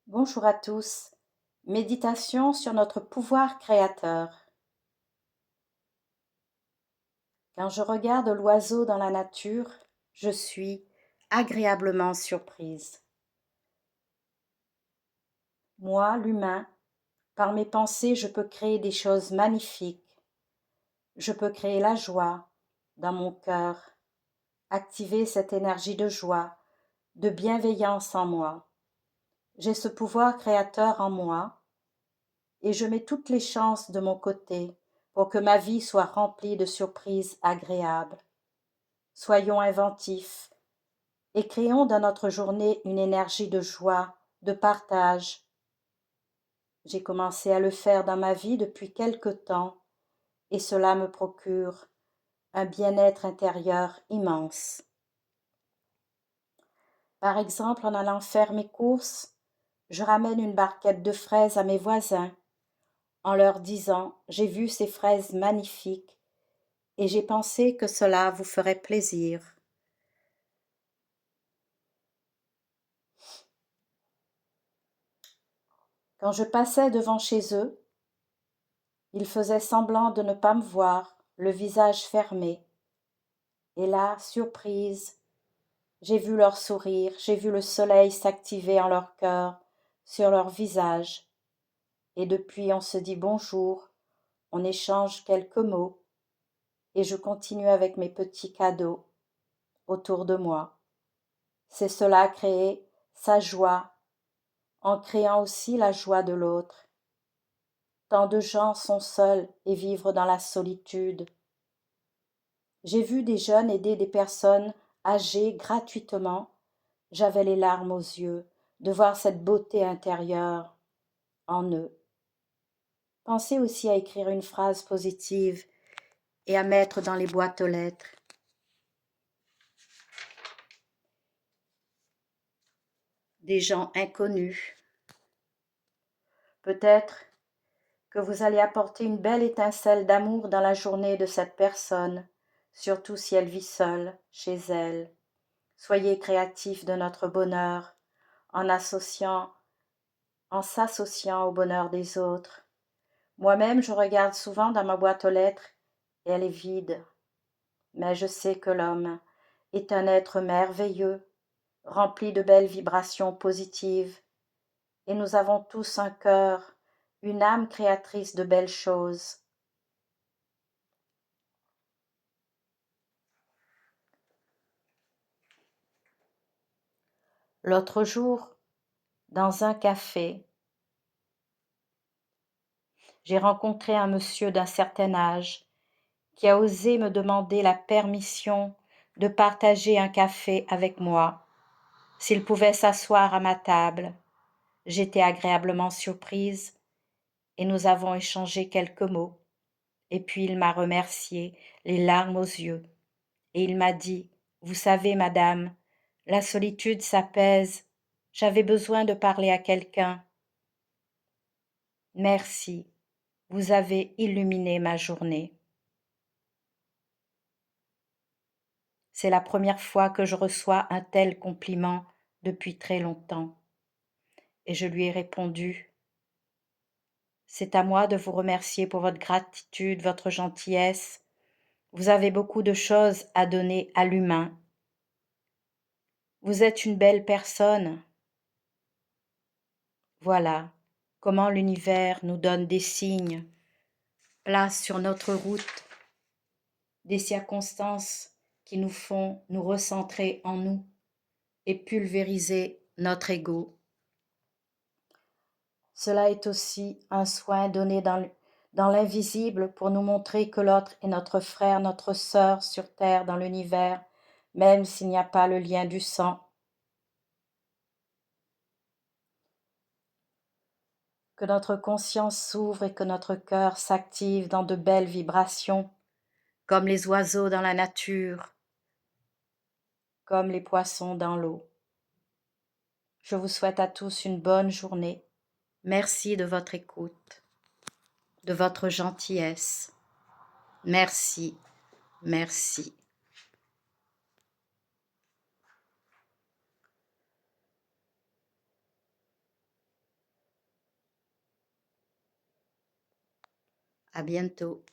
Bonjour à tous. Méditation sur notre pouvoir créateur. Quand je regarde l'oiseau dans la nature, je suis agréablement surprise. Moi, l'humain, par mes pensées, je peux créer des choses magnifiques. Je peux créer la joie dans mon cœur, activer cette énergie de joie, de bienveillance en moi. J'ai ce pouvoir créateur en moi et je mets toutes les chances de mon côté pour que ma vie soit remplie de surprises agréables. Soyons inventifs et créons dans notre journée une énergie de joie, de partage. J'ai commencé à le faire dans ma vie depuis quelque temps et cela me procure un bien-être intérieur immense. Par exemple, en allant faire mes courses, je ramène une barquette de fraises à mes voisins en leur disant « J'ai vu ces fraises magnifiques et j'ai pensé que cela vous ferait plaisir. » Quand je passais devant chez eux, ils faisaient semblant de ne pas me voir, le visage fermé. Et là, surprise, j'ai vu leur sourire, j'ai vu le soleil s'activer en leur cœur, sur leur visage. Et depuis, on se dit bonjour, on échange quelques mots, et je continue avec mes petits cadeaux autour de moi. C'est cela créer sa joie, en créant aussi la joie de l'autre. Tant de gens sont seuls et vivent dans la solitude. J'ai vu des jeunes aider des personnes âgées gratuitement. J'avais les larmes aux yeux de voir cette beauté intérieure en eux. Pensez aussi à écrire une phrase positive et à mettre dans les boîtes aux lettres. Des gens inconnus. Peut-être que vous allez apporter une belle étincelle d'amour dans la journée de cette personne, surtout si elle vit seule, chez elle. Soyez créatifs de notre bonheur en s'associant au bonheur des autres. Moi-même, je regarde souvent dans ma boîte aux lettres et elle est vide. Mais je sais que l'homme est un être merveilleux, rempli de belles vibrations positives, et nous avons tous un cœur, une âme créatrice de belles choses. L'autre jour, dans un café, j'ai rencontré un monsieur d'un certain âge qui a osé me demander la permission de partager un café avec moi, s'il pouvait s'asseoir à ma table. J'étais agréablement surprise et nous avons échangé quelques mots. Et puis il m'a remercié, les larmes aux yeux, et il m'a dit « Vous savez, madame, la solitude s'apaise, j'avais besoin de parler à quelqu'un. Merci, vous avez illuminé ma journée. » C'est la première fois que je reçois un tel compliment depuis très longtemps. Et je lui ai répondu « C'est à moi de vous remercier pour votre gratitude, votre gentillesse. Vous avez beaucoup de choses à donner à l'humain. Vous êtes une belle personne. » Voilà comment l'univers nous donne des signes, place sur notre route, des circonstances qui nous font nous recentrer en nous et pulvériser notre ego. Cela est aussi un soin donné dans l'invisible pour nous montrer que l'autre est notre frère, notre sœur sur terre, dans l'univers, même s'il n'y a pas le lien du sang. Que notre conscience s'ouvre et que notre cœur s'active dans de belles vibrations, comme les oiseaux dans la nature, comme les poissons dans l'eau. Je vous souhaite à tous une bonne journée. Merci de votre écoute, de votre gentillesse. Merci, merci. À bientôt.